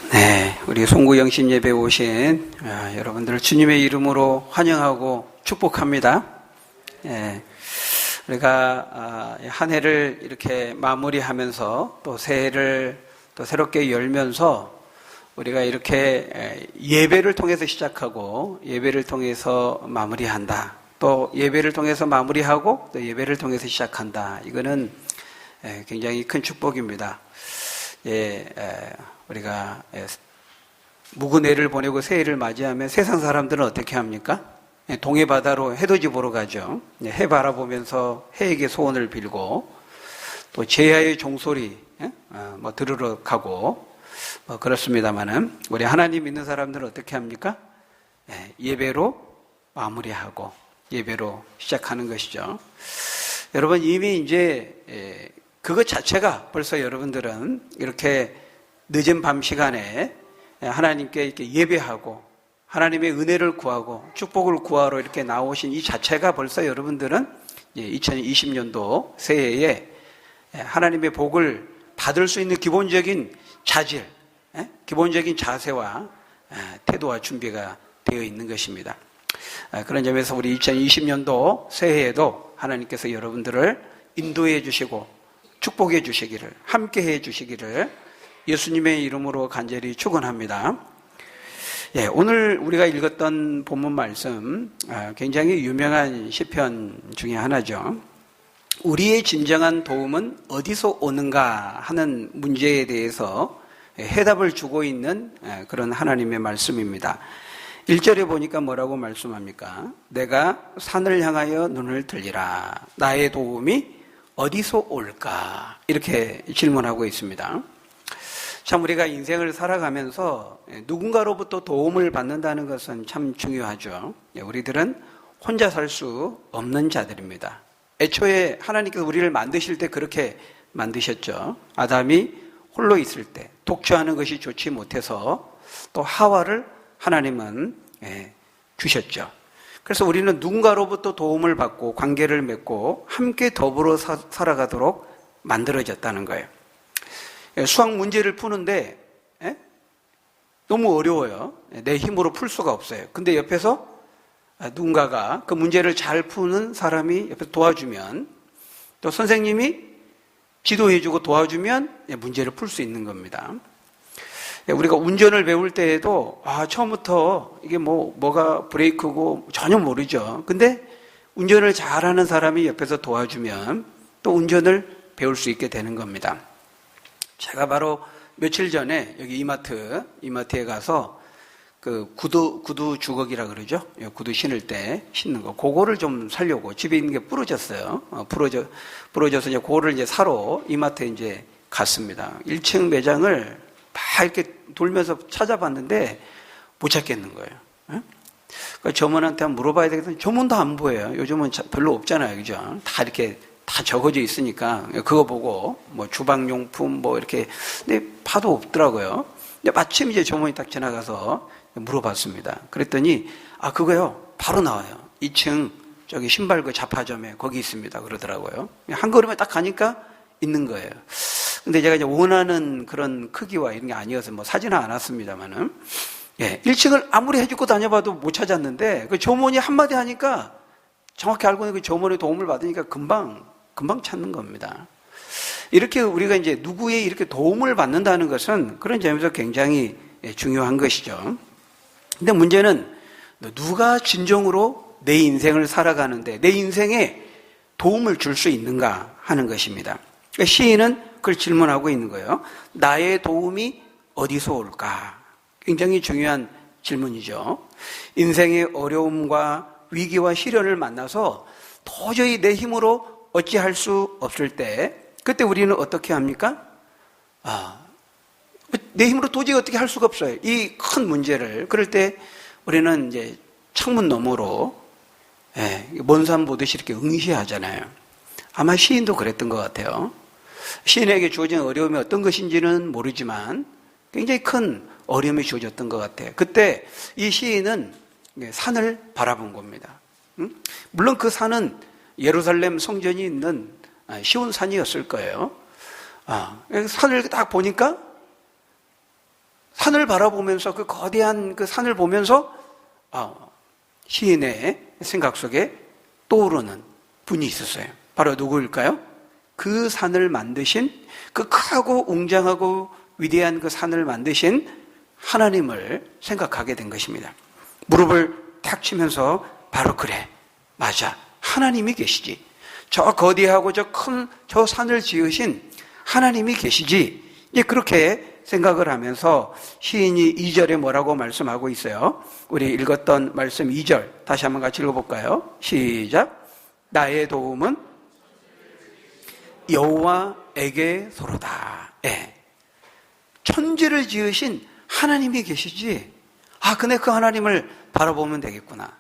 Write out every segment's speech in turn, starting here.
네, 우리 송구 영신 예배 오신 여러분들을 주님의 이름으로 환영하고 축복합니다. 우리가 한 해를 이렇게 마무리하면서 또 새해를 또 새롭게 열면서 우리가 이렇게 예배를 통해서 시작하고 예배를 통해서 마무리한다. 또 예배를 통해서 마무리하고 또 예배를 통해서 시작한다. 이거는 굉장히 큰 축복입니다. 우리가 묵은 해를 보내고 새해를 맞이하면 세상 사람들은 어떻게 합니까? 동해 바다로 해돋이 보러 가죠. 해 바라보면서 해에게 소원을 빌고 또 제야의 종소리 들으러 가고 그렇습니다만은 우리 하나님 믿는 사람들은 어떻게 합니까? 예배로 마무리하고 예배로 시작하는 것이죠. 여러분 이미 이제 그것 자체가 벌써 여러분들은 이렇게 늦은 밤 시간에 하나님께 이렇게 예배하고 하나님의 은혜를 구하고 축복을 구하러 이렇게 나오신 이 자체가 벌써 여러분들은 2020년도 새해에 하나님의 복을 받을 수 있는 기본적인 자질, 기본적인 자세와 태도와 준비가 되어 있는 것입니다. 그런 점에서 우리 2020년도 새해에도 하나님께서 여러분들을 인도해 주시고 축복해 주시기를, 함께 해 주시기를 예수님의 이름으로 간절히 축원합니다. 오늘 우리가 읽었던 본문 말씀 굉장히 유명한 시편 중에 하나죠. 우리의 진정한 도움은 어디서 오는가 하는 문제에 대해서 해답을 주고 있는 그런 하나님의 말씀입니다. 1절에 보니까 뭐라고 말씀합니까? 내가 산을 향하여 눈을 들리라. 나의 도움이 어디서 올까? 이렇게 질문하고 있습니다. 참 우리가 인생을 살아가면서 누군가로부터 도움을 받는다는 것은 참 중요하죠. 우리들은 혼자 살 수 없는 자들입니다. 애초에 하나님께서 우리를 만드실 때 그렇게 만드셨죠. 아담이 홀로 있을 때 독주하는 것이 좋지 못해서 또 하와를 하나님은 주셨죠. 그래서 우리는 누군가로부터 도움을 받고 관계를 맺고 함께 더불어 살아가도록 만들어졌다는 거예요. 수학 문제를 푸는데 너무 어려워요. 내 힘으로 풀 수가 없어요. 근데 옆에서 누군가가 그 문제를 잘 푸는 사람이 옆에서 도와주면 또 선생님이 지도해주고 도와주면 문제를 풀 수 있는 겁니다. 우리가 운전을 배울 때에도 처음부터 이게 뭐가 브레이크고 전혀 모르죠. 근데 운전을 잘하는 사람이 옆에서 도와주면 또 운전을 배울 수 있게 되는 겁니다. 제가 바로 며칠 전에 여기 이마트에 가서 그 구두 주걱이라 그러죠. 구두 신을 때 신는 거. 그거를 좀 사려고 집에 있는 게 부러졌어요. 부러져서 이제 그거를 이제 사러 이마트에 이제 갔습니다. 1층 매장을 막 이렇게 돌면서 찾아봤는데 못 찾겠는 거예요. 그러니까 점원한테 한번 물어봐야 되겠는데 점원도 안 보여요. 요즘은 별로 없잖아요. 그죠? 다 이렇게 다 적어져 있으니까 그거 보고 주방용품 이렇게 근데 봐도 없더라고요. 근데 마침 이제 점원이 딱 지나가서 물어봤습니다. 그랬더니 그거요 바로 나와요. 2층 저기 신발 그 잡화점에 거기 있습니다. 그러더라고요. 한 걸음에 딱 가니까 있는 거예요. 근데 제가 이제 원하는 그런 크기와 이런 게 아니어서 사지는 않았습니다만은 1층을 아무리 해주고 다녀봐도 못 찾았는데 그 점원이 한마디 하니까 정확히 알고 있는 그 점원의 도움을 받으니까 금방 찾는 겁니다. 이렇게 우리가 이제 누구의 이렇게 도움을 받는다는 것은 그런 점에서 굉장히 중요한 것이죠. 근데 문제는 누가 진정으로 내 인생을 살아가는데 내 인생에 도움을 줄 수 있는가 하는 것입니다. 그러니까 시인은 그걸 질문하고 있는 거예요. 나의 도움이 어디서 올까? 굉장히 중요한 질문이죠. 인생의 어려움과 위기와 시련을 만나서 도저히 내 힘으로 어찌할 수 없을 때 그때 우리는 어떻게 합니까? 내 힘으로 도저히 어떻게 할 수가 없어요. 이 큰 문제를. 그럴 때 우리는 이제 창문 너머로 먼 산 보듯이 이렇게 응시하잖아요. 아마 시인도 그랬던 것 같아요. 시인에게 주어진 어려움이 어떤 것인지는 모르지만 굉장히 큰 어려움이 주어졌던 것 같아요. 그때 이 시인은 산을 바라본 겁니다. 물론 그 산은 예루살렘 성전이 있는 시온 산이었을 거예요. 산을 딱 보니까 산을 바라보면서 그 거대한 그 산을 보면서 시인의 생각 속에 떠오르는 분이 있었어요. 바로 누구일까요? 그 산을 만드신, 그 크고 웅장하고 위대한 그 산을 만드신 하나님을 생각하게 된 것입니다. 무릎을 탁 치면서 바로 그래, 맞아, 하나님이 계시지. 저 거대하고 저 산을 지으신 하나님이 계시지. 그렇게 생각을 하면서 시인이 2절에 뭐라고 말씀하고 있어요? 우리 읽었던 말씀 2절 다시 한번 같이 읽어볼까요? 시작. 나의 도움은 여호와에게서로다. 예. 천지를 지으신 하나님이 계시지. 근데 그 하나님을 바라보면 되겠구나.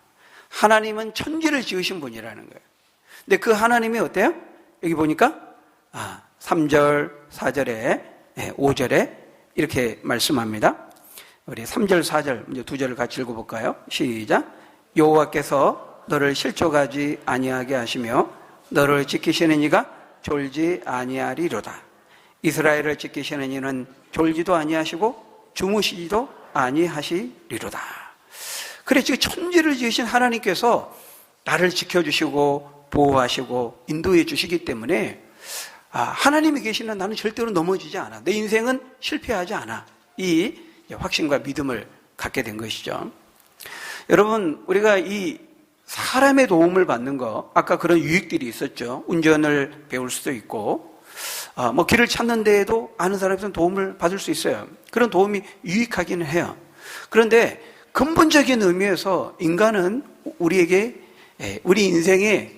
하나님은 천지를 지으신 분이라는 거예요. 근데 그 하나님이 어때요? 여기 보니까 3절, 4절에 5절에 이렇게 말씀합니다. 우리 3절, 4절 이제 두 절을 같이 읽어볼까요? 시작. 여호와께서 너를 실족하지 아니하게 하시며 너를 지키시는 이가 졸지 아니하리로다. 이스라엘을 지키시는 이는 졸지도 아니하시고 주무시지도 아니하시리로다. 그래, 지금 천지를 지으신 하나님께서 나를 지켜주시고 보호하시고 인도해 주시기 때문에 하나님이 계시는 나는 절대로 넘어지지 않아. 내 인생은 실패하지 않아. 이 확신과 믿음을 갖게 된 것이죠. 여러분, 우리가 이 사람의 도움을 받는 거, 아까 그런 유익들이 있었죠. 운전을 배울 수도 있고, 길을 찾는 데에도 아는 사람에서 도움을 받을 수 있어요. 그런 도움이 유익하기는 해요. 그런데 근본적인 의미에서 인간은 우리에게, 우리 인생에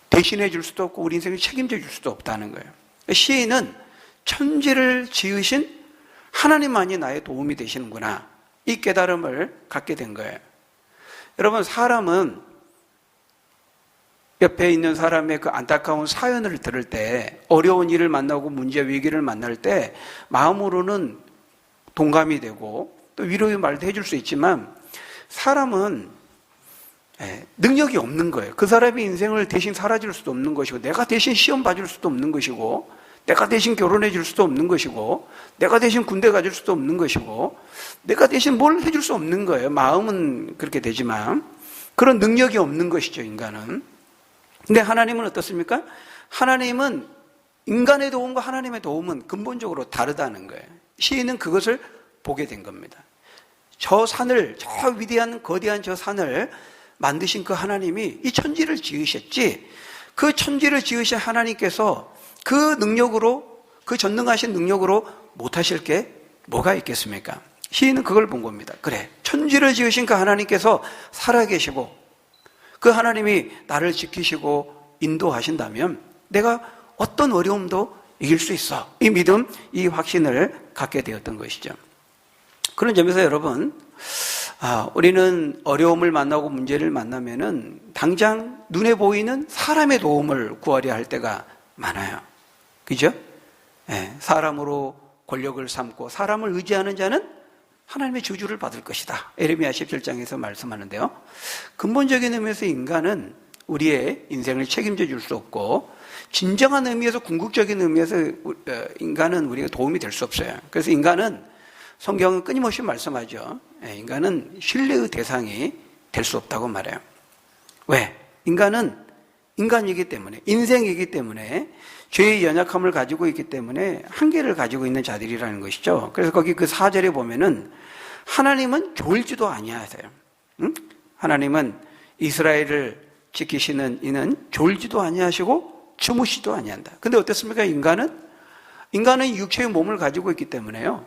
대신해 줄 수도 없고, 우리 인생을 책임져 줄 수도 없다는 거예요. 시인은 천지를 지으신 하나님만이 나의 도움이 되시는구나. 이 깨달음을 갖게 된 거예요. 여러분, 사람은 옆에 있는 사람의 그 안타까운 사연을 들을 때, 어려운 일을 만나고 문제, 위기를 만날 때 마음으로는 동감이 되고 또 위로의 말도 해줄 수 있지만, 사람은 능력이 없는 거예요. 그 사람의 인생을 대신 살아줄 수도 없는 것이고, 내가 대신 시험 봐줄 수도 없는 것이고, 내가 대신 결혼해 줄 수도 없는 것이고, 내가 대신 군대 가줄 수도 없는 것이고, 내가 대신 뭘 해줄 수 없는 거예요. 마음은 그렇게 되지만 그런 능력이 없는 것이죠, 인간은. 근데 하나님은 어떻습니까? 하나님은 인간의 도움과 하나님의 도움은 근본적으로 다르다는 거예요. 시인은 그것을 보게 된 겁니다. 저 산을, 저 위대한 거대한 저 산을 만드신 그 하나님이 이 천지를 지으셨지, 그 천지를 지으신 하나님께서 그 능력으로, 그 전능하신 능력으로 못하실 게 뭐가 있겠습니까? 시인은 그걸 본 겁니다. 그래, 천지를 지으신 그 하나님께서 살아계시고 그 하나님이 나를 지키시고 인도하신다면 내가 어떤 어려움도 이길 수 있어. 이 믿음, 이 확신을 갖게 되었던 것이죠. 그런 점에서 여러분, 우리는 어려움을 만나고 문제를 만나면은 당장 눈에 보이는 사람의 도움을 구하려 할 때가 많아요. 그죠? 사람으로 권력을 삼고 사람을 의지하는 자는 하나님의 저주를 받을 것이다. 에레미야 17장에서 말씀하는데요. 근본적인 의미에서 인간은 우리의 인생을 책임져 줄 수 없고, 진정한 의미에서, 궁극적인 의미에서 인간은 우리가 도움이 될 수 없어요. 그래서 인간은, 성경은 끊임없이 말씀하죠. 인간은 신뢰의 대상이 될 수 없다고 말해요. 왜? 인간은 인간이기 때문에, 인생이기 때문에, 죄의 연약함을 가지고 있기 때문에 한계를 가지고 있는 자들이라는 것이죠. 그래서 거기 그 4절에 보면은 하나님은 졸지도 아니하세요. 응? 하나님은 이스라엘을 지키시는 이는 졸지도 아니하시고 주무시도 아니한다. 근데 어떻습니까? 인간은 육체의 몸을 가지고 있기 때문에요.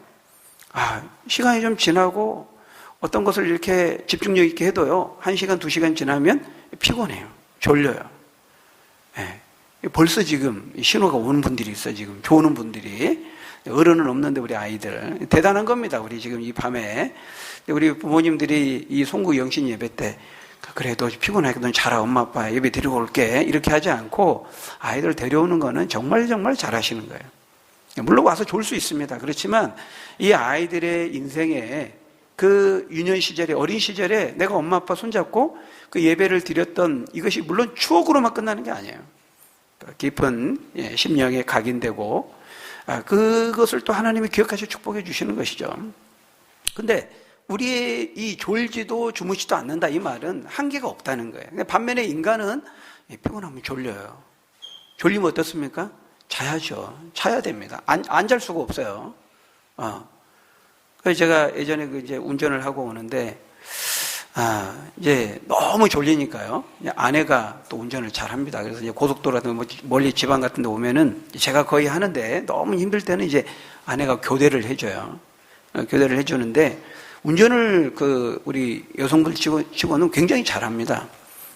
시간이 좀 지나고 어떤 것을 이렇게 집중력 있게 해도요, 1시간, 2시간 지나면 피곤해요. 졸려요. 벌써 지금 신호가 오는 분들이 있어요. 지금 조는 분들이. 어른은 없는데 우리 아이들 대단한 겁니다. 우리 지금 이 밤에 우리 부모님들이 이 송구 영신 예배 때, 그래 너 피곤하니까 넌 자라, 엄마 아빠 예배 드리고 올게, 이렇게 하지 않고 아이들 데려오는 거는 정말 잘하시는 거예요. 물론 와서 졸 수 있습니다. 그렇지만 이 아이들의 인생에 그 유년 시절에, 어린 시절에 내가 엄마 아빠 손잡고 그 예배를 드렸던 이것이 물론 추억으로만 끝나는 게 아니에요. 깊은 심령에 각인되고 그것을 또 하나님이 기억하셔 축복해 주시는 것이죠. 근데 우리의 이 졸지도 주무지도 않는다 이 말은 한계가 없다는 거예요. 반면에 인간은 피곤하면 졸려요. 졸리면 어떻습니까? 자야죠. 자야 됩니다. 안 잘 수가 없어요. 그래서 제가 예전에 이제 운전을 하고 오는데, 이제 너무 졸리니까요. 아내가 또 운전을 잘 합니다. 그래서 이제 고속도로라든가 멀리 지방 같은 데 오면은 제가 거의 하는데 너무 힘들 때는 이제 아내가 교대를 해줘요. 교대를 해주는데, 운전을 우리 여성들 치고는 굉장히 잘 합니다.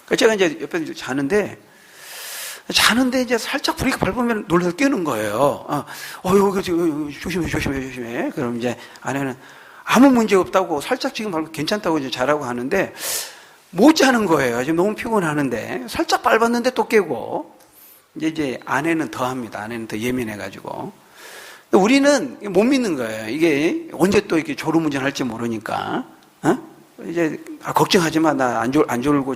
그래서 제가 이제 옆에 자는데 이제 살짝 브레이크 밟으면 놀라서 깨는 거예요. 조심해. 그럼 이제 아내는 아무 문제 없다고 살짝 지금 밟고 괜찮다고 이제 자라고 하는데 못 자는 거예요. 지금 너무 피곤하는데 살짝 밟았는데 또 깨고 이제 아내는 더 합니다. 아내는 더 예민해가지고 우리는 못 믿는 거예요. 이게 언제 또 이렇게 졸음운전할지 모르니까 이제 걱정하지 마. 나 안 졸고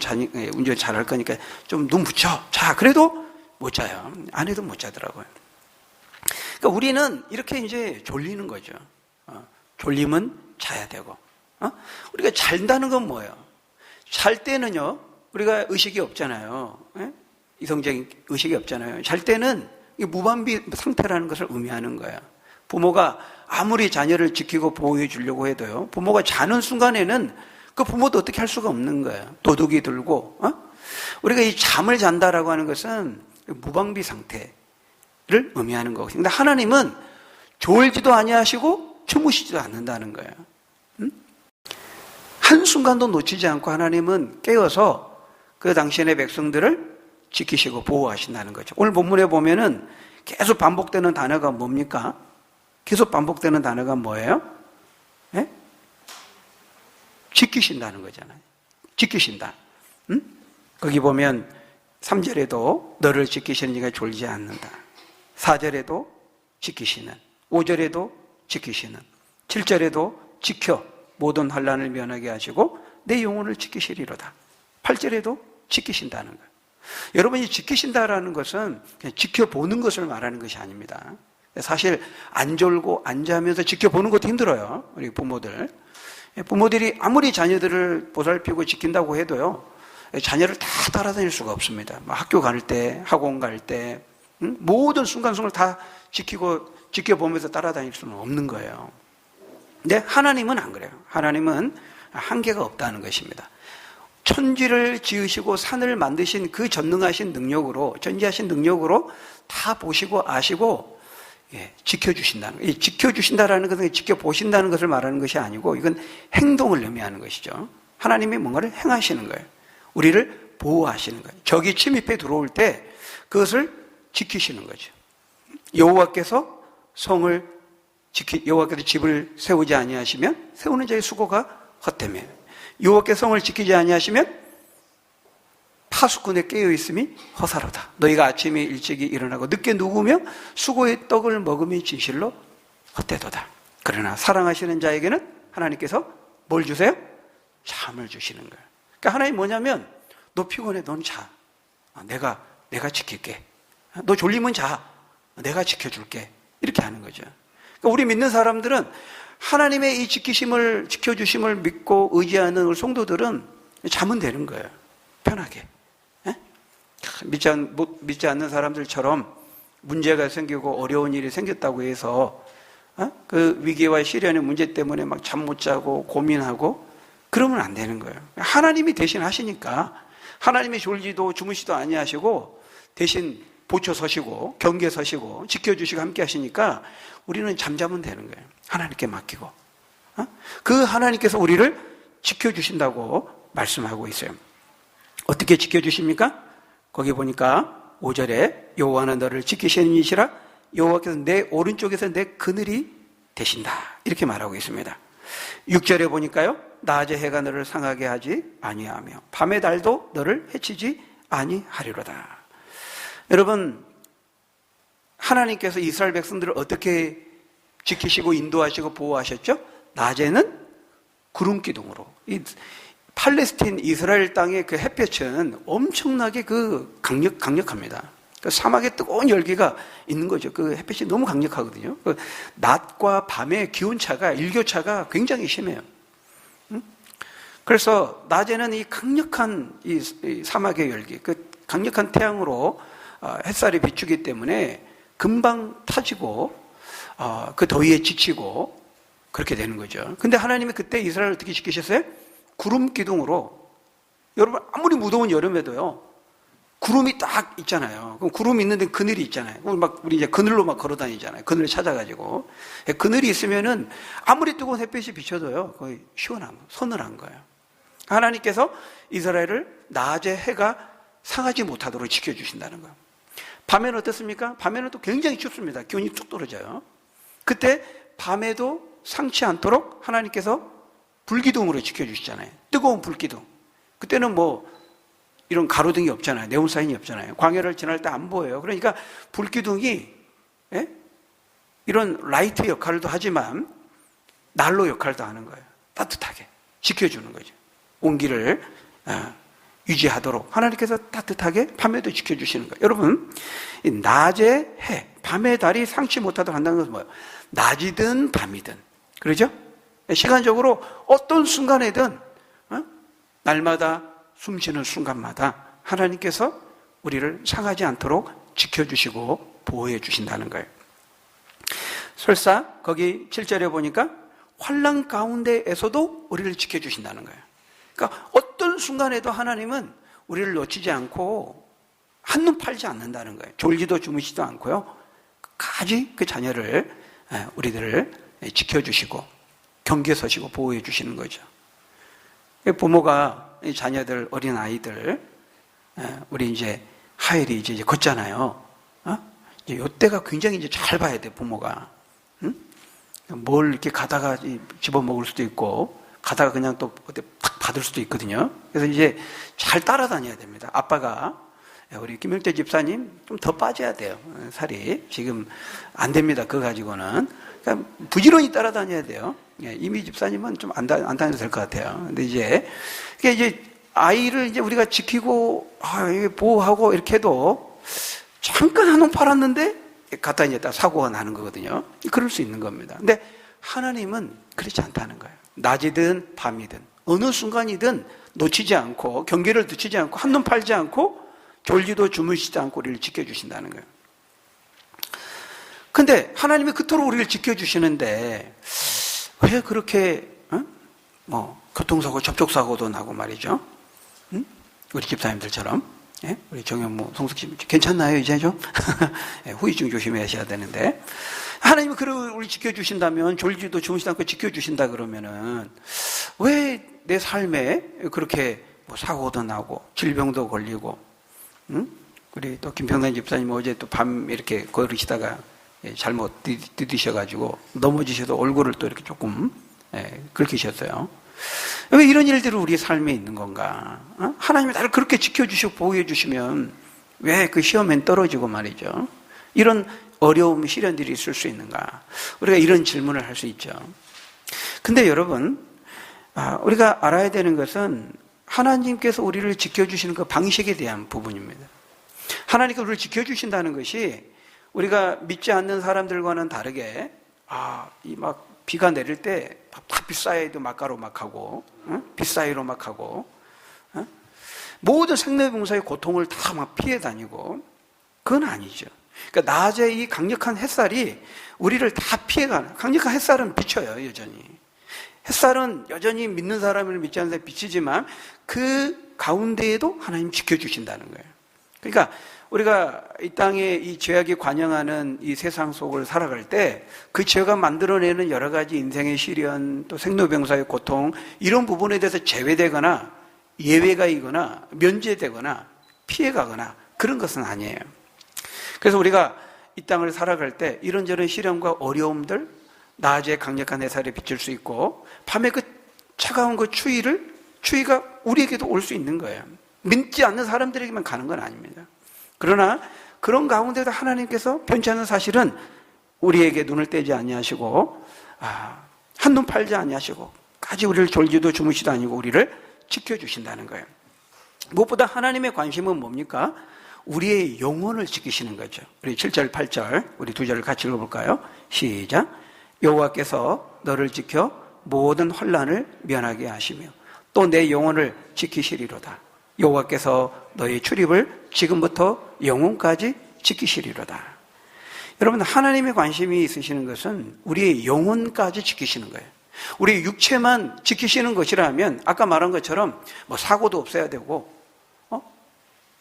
운전 잘할 거니까 좀 눈 붙여. 자, 그래도 못 자요. 아내도 못 자더라고요. 그러니까 우리는 이렇게 이제 졸리는 거죠. 졸리면 자야 되고. 우리가 잔다는 건 뭐예요? 잘 때는요, 우리가 의식이 없잖아요. 이성적인 의식이 없잖아요. 잘 때는 무방비 상태라는 것을 의미하는 거예요. 부모가 아무리 자녀를 지키고 보호해 주려고 해도요, 부모가 자는 순간에는 그 부모도 어떻게 할 수가 없는 거예요. 도둑이 들고. 우리가 이 잠을 잔다라고 하는 것은 무방비 상태를 의미하는 거거든요. 근데 하나님은 졸지도 아니하시고 주무시지도 않는다는 거예요. 한순간도 놓치지 않고 하나님은 깨어서 그 당신의 백성들을 지키시고 보호하신다는 거죠. 오늘 본문에 보면은 계속 반복되는 단어가 뭡니까? 계속 반복되는 단어가 뭐예요? 네? 지키신다는 거잖아요. 지키신다. 거기 보면 3절에도 너를 지키시는 이가 졸지 않는다. 4절에도 지키시는, 5절에도 지키시는, 7절에도 지켜 모든 환난을 면하게 하시고 내 영혼을 지키시리로다. 8절에도 지키신다는 거예요. 여러분이 지키신다라는 것은 그냥 지켜보는 것을 말하는 것이 아닙니다. 사실 안 졸고 안 자면서 지켜보는 것도 힘들어요. 우리 부모들이 아무리 자녀들을 보살피고 지킨다고 해도요, 자녀를 다 따라다닐 수가 없습니다. 학교 갈 때, 학원 갈 때, 모든 순간순간 다 지켜보면서 따라다닐 수는 없는 거예요. 근데 하나님은 안 그래요. 하나님은 한계가 없다는 것입니다. 천지를 지으시고 산을 만드신 그 전능하신 능력으로, 전지하신 능력으로 다 보시고 아시고, 지켜주신다는 거예요. 지켜주신다라는 것은 지켜보신다는 것을 말하는 것이 아니고, 이건 행동을 의미하는 것이죠. 하나님이 뭔가를 행하시는 거예요. 우리를 보호하시는 거예요. 적이 침입해 들어올 때 그것을 지키시는 거죠. 여호와께서 여호와께서 집을 세우지 아니하시면 세우는 자의 수고가 헛되며 여호와께서 성을 지키지 아니하시면 파수꾼에 깨어 있음이 허사로다. 너희가 아침에 일찍이 일어나고 늦게 누우며 수고의 떡을 먹으면 진실로 헛되도다. 그러나 사랑하시는 자에게는 하나님께서 뭘 주세요? 잠을 주시는 거예요. 그러니까 하나님 뭐냐면 너 피곤해, 넌 자. 내가 지킬게. 너 졸리면 자. 내가 지켜줄게. 이렇게 하는 거죠. 그러니까 우리 믿는 사람들은 하나님의 이 지켜주심을 믿고 의지하는 우리 성도들은 자면 되는 거예요. 편하게. 믿지 않는 사람들처럼 문제가 생기고 어려운 일이 생겼다고 해서 그 위기와 시련의 문제 때문에 막 잠 못 자고 고민하고 그러면 안 되는 거예요. 하나님이 대신 하시니까 하나님이 졸지도 주무시도 아니하시고 대신 보초 서시고 경계 서시고 지켜주시고 함께 하시니까 우리는 잠자면 되는 거예요. 하나님께 맡기고. 그 하나님께서 우리를 지켜주신다고 말씀하고 있어요. 어떻게 지켜주십니까? 거기 보니까 5절에 여호와는 너를 지키시는 이시라 여호와께서 내 오른쪽에서 내 그늘이 되신다. 이렇게 말하고 있습니다. 6절에 보니까요. 낮에 해가 너를 상하게 하지 아니하며 밤의 달도 너를 해치지 아니하리로다. 여러분, 하나님께서 이스라엘 백성들을 어떻게 지키시고 인도하시고 보호하셨죠? 낮에는 구름 기둥으로. 이 팔레스틴 이스라엘 땅의 그 햇볕은 엄청나게 강력합니다. 그 사막에 뜨거운 열기가 있는 거죠. 그 햇빛이 너무 강력하거든요. 그 낮과 밤의 기온차가, 일교차가 굉장히 심해요. 그래서 낮에는 이 강력한 이 사막의 열기, 그 강력한 태양으로 햇살이 비추기 때문에 금방 타지고 그 더위에 지치고 그렇게 되는 거죠. 근데 하나님이 그때 이스라엘을 어떻게 시키셨어요? 구름 기둥으로. 여러분, 아무리 무더운 여름에도요, 구름이 딱 있잖아요. 그럼 구름이 있는데 그늘이 있잖아요. 우리 이제 그늘로 막 걸어 다니잖아요. 그늘을 찾아가지고. 그늘이 있으면은 아무리 뜨거운 햇빛이 비춰도요, 거의 시원한, 서늘한 거예요. 하나님께서 이스라엘을 낮에 해가 상하지 못하도록 지켜주신다는 거예요. 밤에는 어떻습니까? 밤에는 또 굉장히 춥습니다. 기온이 뚝 떨어져요. 그때 밤에도 상치 않도록 하나님께서 불기둥으로 지켜주시잖아요. 뜨거운 불기둥. 그때는 뭐 이런 가로등이 없잖아요. 네온사인이 없잖아요. 광야를 지날 때 안 보여요. 그러니까 불기둥이 이런 라이트 역할도 하지만 난로 역할도 하는 거예요. 따뜻하게 지켜주는 거죠. 온기를 유지하도록 하나님께서 따뜻하게 밤에도 지켜주시는 거예요. 여러분, 낮에 해, 밤에 달이 상치 못하도록 한다는 것은 뭐예요? 낮이든 밤이든, 그러죠? 시간적으로 어떤 순간에든 날마다 숨쉬는 순간마다 하나님께서 우리를 상하지 않도록 지켜주시고 보호해 주신다는 거예요. 설사 거기 7절에 보니까 환난 가운데에서도 우리를 지켜주신다는 거예요. 그러니까 어떤 순간에도 하나님은 우리를 놓치지 않고 한눈 팔지 않는다는 거예요. 졸지도 주무시지도 않고요. 끝까지 그 자녀를, 우리들을 지켜주시고 경계에 서시고 보호해 주시는 거죠. 부모가 자녀들, 어린 아이들, 우리 이제 하엘이 이제 걷잖아요. 이제 이때가 굉장히 이제 잘 봐야 돼, 부모가. 응? 뭘 이렇게 가다가 집어먹을 수도 있고, 가다가 그냥 또 어디 탁 받을 수도 있거든요. 그래서 이제 잘 따라다녀야 됩니다. 아빠가, 우리 김영태 집사님 좀 더 빠져야 돼요. 살이. 지금 안 됩니다. 그거 가지고는. 그러니까 부지런히 따라다녀야 돼요. 이미 집사님은 좀 안 다녀도 될 것 같아요. 근데 이제 아이를 이제 우리가 지키고, 보호하고 이렇게 해도 잠깐 한눈 팔았는데 갖다 이제 딱 사고가 나는 거거든요. 그럴 수 있는 겁니다. 근데 하나님은 그렇지 않다는 거예요. 낮이든 밤이든 어느 순간이든 놓치지 않고 경계를 늦추지 않고 한눈 팔지 않고 졸지도 주무시지 않고 우리를 지켜주신다는 거예요. 근데 하나님이 그토록 우리를 지켜주시는데 왜 그렇게 교통사고, 접촉사고도 나고 말이죠. 우리 집사님들처럼. 우리 정현무, 송숙씨 괜찮나요 이제 좀? 후유증 조심하셔야 되는데 하나님이 우리 지켜주신다면 졸지도 주무시지 않고 지켜주신다 그러면은 왜 내 삶에 그렇게 사고도 나고 질병도 걸리고 우리 또 김평단 집사님 어제 또 밤 이렇게 걸으시다가 잘못 디디셔가지고 넘어지셔도 얼굴을 또 이렇게 조금 긁히셨어요. 왜 이런 일들이 우리 삶에 있는 건가? 하나님이 나를 그렇게 지켜주시고 보호해 주시면 왜 그 시험엔 떨어지고 말이죠. 이런 어려움, 시련들이 있을 수 있는가? 우리가 이런 질문을 할 수 있죠. 근데 여러분, 우리가 알아야 되는 것은 하나님께서 우리를 지켜주시는 그 방식에 대한 부분입니다. 하나님께서 우리를 지켜주신다는 것이 우리가 믿지 않는 사람들과는 다르게 이 막 비가 내릴 때 다 빗사이도 막가로 막 하고 빗사이로 막 하고 모든 생로병사의 고통을 다 막 피해 다니고 그건 아니죠. 그러니까 낮에 이 강력한 햇살이 우리를 다 피해가는, 강력한 햇살은 비쳐요, 여전히. 햇살은 여전히 믿는 사람을 믿지 않는 사람을 비치지만 그 가운데에도 하나님 지켜주신다는 거예요. 그러니까 우리가 이 땅에 이 죄악이 관영하는 이 세상 속을 살아갈 때 그 죄가 만들어내는 여러 가지 인생의 시련, 또 생로병사의 고통, 이런 부분에 대해서 제외되거나 예외가이거나 면제되거나 피해가거나 그런 것은 아니에요. 그래서 우리가 이 땅을 살아갈 때 이런저런 시련과 어려움들, 낮에 강력한 햇살에 비칠 수 있고 밤에 그 차가운 그 추위가 우리에게도 올 수 있는 거예요. 믿지 않는 사람들에게만 가는 건 아닙니다. 그러나 그런 가운데도 하나님께서 변치 않는 사실은 우리에게 눈을 떼지 아니하시고 한눈 팔지 아니하시고 까지 우리를 졸지도 주무시도 아니고 우리를 지켜주신다는 거예요. 무엇보다 하나님의 관심은 뭡니까? 우리의 영혼을 지키시는 거죠. 우리 7절, 8절, 우리 두 절을 같이 읽어볼까요? 시작. 여호와께서 너를 지켜 모든 환난을 면하게 하시며 또 내 영혼을 지키시리로다. 여호와께서 너의 출입을 지금부터 영혼까지 지키시리로다. 여러분, 하나님의 관심이 있으시는 것은 우리의 영혼까지 지키시는 거예요. 우리 육체만 지키시는 것이라면 아까 말한 것처럼 뭐 사고도 없어야 되고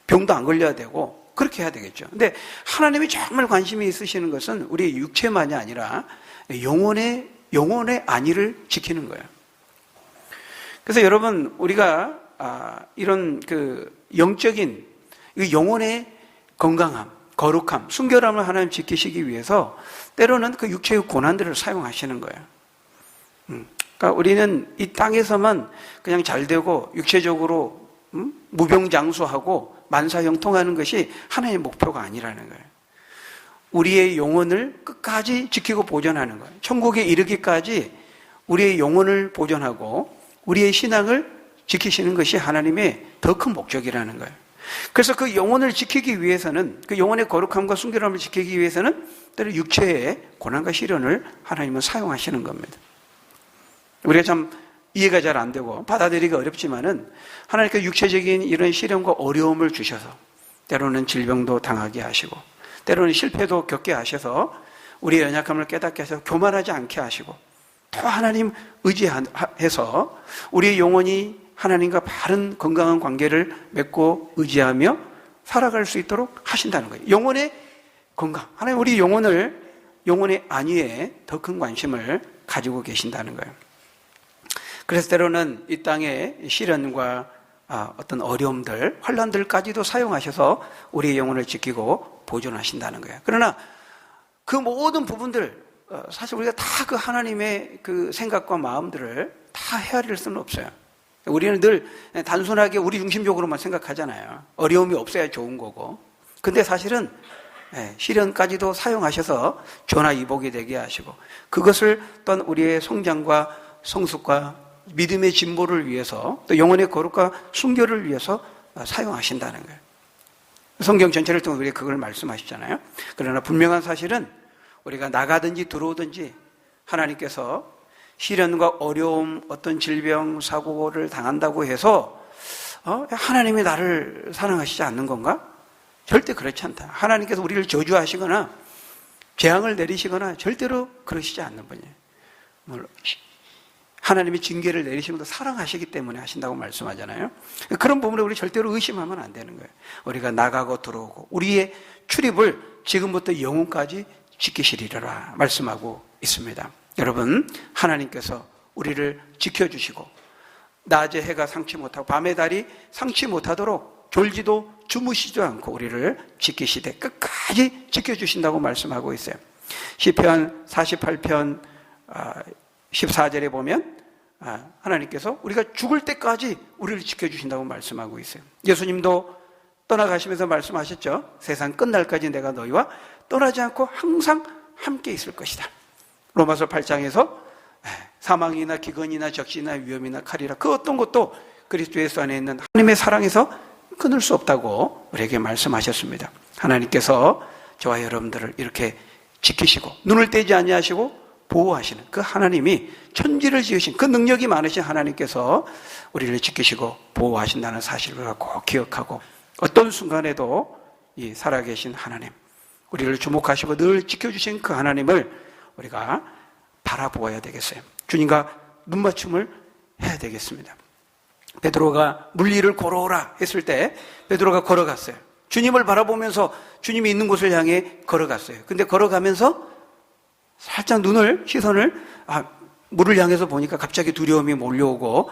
병도 안 걸려야 되고 그렇게 해야 되겠죠. 근데 하나님이 정말 관심이 있으시는 것은 우리 육체만이 아니라 영혼의 안위를 지키는 거예요. 그래서 여러분, 우리가 이런 그 영적인 영혼의 건강함, 거룩함, 순결함을 하나님 지키시기 위해서 때로는 그 육체의 고난들을 사용하시는 거예요. 그러니까 우리는 이 땅에서만 그냥 잘 되고 육체적으로 무병장수하고 만사형통하는 것이 하나님의 목표가 아니라는 거예요. 우리의 영혼을 끝까지 지키고 보존하는 거예요. 천국에 이르기까지 우리의 영혼을 보존하고 우리의 신앙을 지키시는 것이 하나님의 더 큰 목적이라는 거예요. 그래서 그 영혼을 지키기 위해서는, 그 영혼의 거룩함과 순결함을 지키기 위해서는 때로 육체의 고난과 시련을 하나님은 사용하시는 겁니다. 우리가 참 이해가 잘 안 되고 받아들이기 어렵지만은 하나님께서 육체적인 이런 시련과 어려움을 주셔서 때로는 질병도 당하게 하시고 때로는 실패도 겪게 하셔서 우리의 연약함을 깨닫게 하셔서 교만하지 않게 하시고 또 하나님 의지해서 우리의 영혼이 하나님과 바른 건강한 관계를 맺고 의지하며 살아갈 수 있도록 하신다는 거예요. 영혼의 건강, 하나님 우리 영혼의 안위에 더 큰 관심을 가지고 계신다는 거예요. 그래서 때로는 이 땅의 시련과 어떤 어려움들, 환난들까지도 사용하셔서 우리의 영혼을 지키고 보존하신다는 거예요. 그러나 그 모든 부분들, 사실 우리가 다 그 하나님의 그 생각과 마음들을 다 헤아릴 수는 없어요. 우리는 늘 단순하게 우리 중심적으로만 생각하잖아요. 어려움이 없어야 좋은 거고. 근데 사실은 시련까지도 사용하셔서 전화위복이 되게 하시고 그것을 또한 우리의 성장과 성숙과 믿음의 진보를 위해서 또 영혼의 거룩과 순결을 위해서 사용하신다는 거예요. 성경 전체를 통해 우리가 그걸 말씀하시잖아요. 그러나 분명한 사실은 우리가 나가든지 들어오든지 하나님께서 시련과 어려움, 어떤 질병, 사고를 당한다고 해서 하나님이 나를 사랑하시지 않는 건가? 절대 그렇지 않다. 하나님께서 우리를 저주하시거나 재앙을 내리시거나 절대로 그러시지 않는 분이에요. 물론 하나님이 징계를 내리시면서 사랑하시기 때문에 하신다고 말씀하잖아요. 그런 부분을 우리 절대로 의심하면 안 되는 거예요. 우리가 나가고 들어오고 우리의 출입을 지금부터 영혼까지 지키시리라 말씀하고 있습니다. 여러분, 하나님께서 우리를 지켜주시고 낮에 해가 상치 못하고 밤에 달이 상치 못하도록 졸지도 주무시지도 않고 우리를 지키시되 끝까지 지켜주신다고 말씀하고 있어요. 시편 48편 14절에 보면 하나님께서 우리가 죽을 때까지 우리를 지켜주신다고 말씀하고 있어요. 예수님도 떠나가시면서 말씀하셨죠. 세상 끝날까지 내가 너희와 떠나지 않고 항상 함께 있을 것이다. 로마서 8장에서 사망이나 기근이나 적신이나 위험이나 칼이라 그 어떤 것도 그리스도 예수 안에 있는 하나님의 사랑에서 끊을 수 없다고 우리에게 말씀하셨습니다. 하나님께서 저와 여러분들을 이렇게 지키시고 눈을 떼지 아니하시고 보호하시는 그 하나님이 천지를 지으신 그 능력이 많으신 하나님께서 우리를 지키시고 보호하신다는 사실을 꼭 기억하고 어떤 순간에도 이 살아계신 하나님, 우리를 주목하시고 늘 지켜주신 그 하나님을 우리가 바라보아야 되겠어요. 주님과 눈맞춤을 해야 되겠습니다. 베드로가 물리를 걸어오라 했을 때 베드로가 걸어갔어요. 주님을 바라보면서 주님이 있는 곳을 향해 걸어갔어요. 근데 걸어가면서 살짝 시선을 물을 향해서 보니까 갑자기 두려움이 몰려오고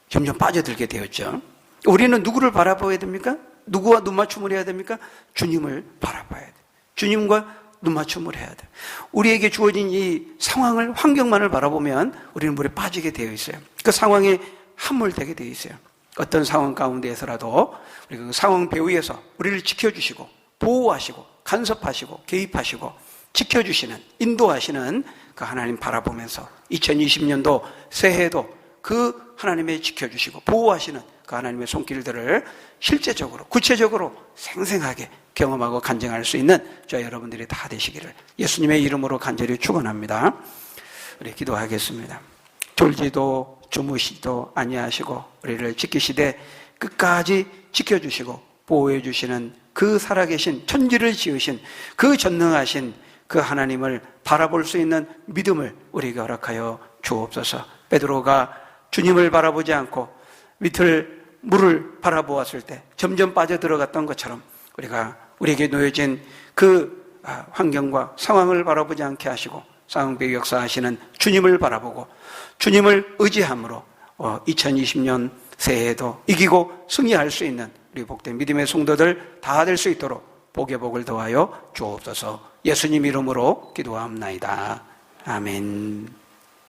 점점 빠져들게 되었죠. 우리는 누구를 바라봐야 됩니까? 누구와 눈맞춤을 해야 됩니까? 주님을 바라봐야 돼요. 주님과 눈맞춤을 해야 돼요. 우리에게 주어진 이 상황을, 환경만을 바라보면 우리는 물에 빠지게 되어 있어요. 그 상황에 함몰되게 되어 있어요. 어떤 상황 가운데에서라도 우리가 그 상황 배후에서 우리를 지켜주시고 보호하시고 간섭하시고 개입하시고 지켜주시는, 인도하시는 그 하나님 바라보면서 2020년도 새해도 그 하나님의 지켜주시고 보호하시는 그 하나님의 손길들을 실제적으로 구체적으로 생생하게 경험하고 간증할 수 있는 저희 여러분들이 다 되시기를 예수님의 이름으로 간절히 축원합니다. 우리 기도하겠습니다. 졸지도 주무시도 아니하시고 우리를 지키시되 끝까지 지켜주시고 보호해 주시는 그 살아계신 천지를 지으신 그 전능하신 그 하나님을 바라볼 수 있는 믿음을 우리에게 허락하여 주옵소서. 베드로가 주님을 바라보지 않고 밑을 물을 바라보았을 때 점점 빠져들어갔던 것처럼 우리에게 놓여진 그 환경과 상황을 바라보지 않게 하시고 상황배기 역사하시는 주님을 바라보고 주님을 의지함으로 2020년 새해에도 이기고 승리할 수 있는 우리 복된 믿음의 성도들 다 될 수 있도록 복의 복을 더하여 주옵소서. 예수님 이름으로 기도합나이다. 아멘.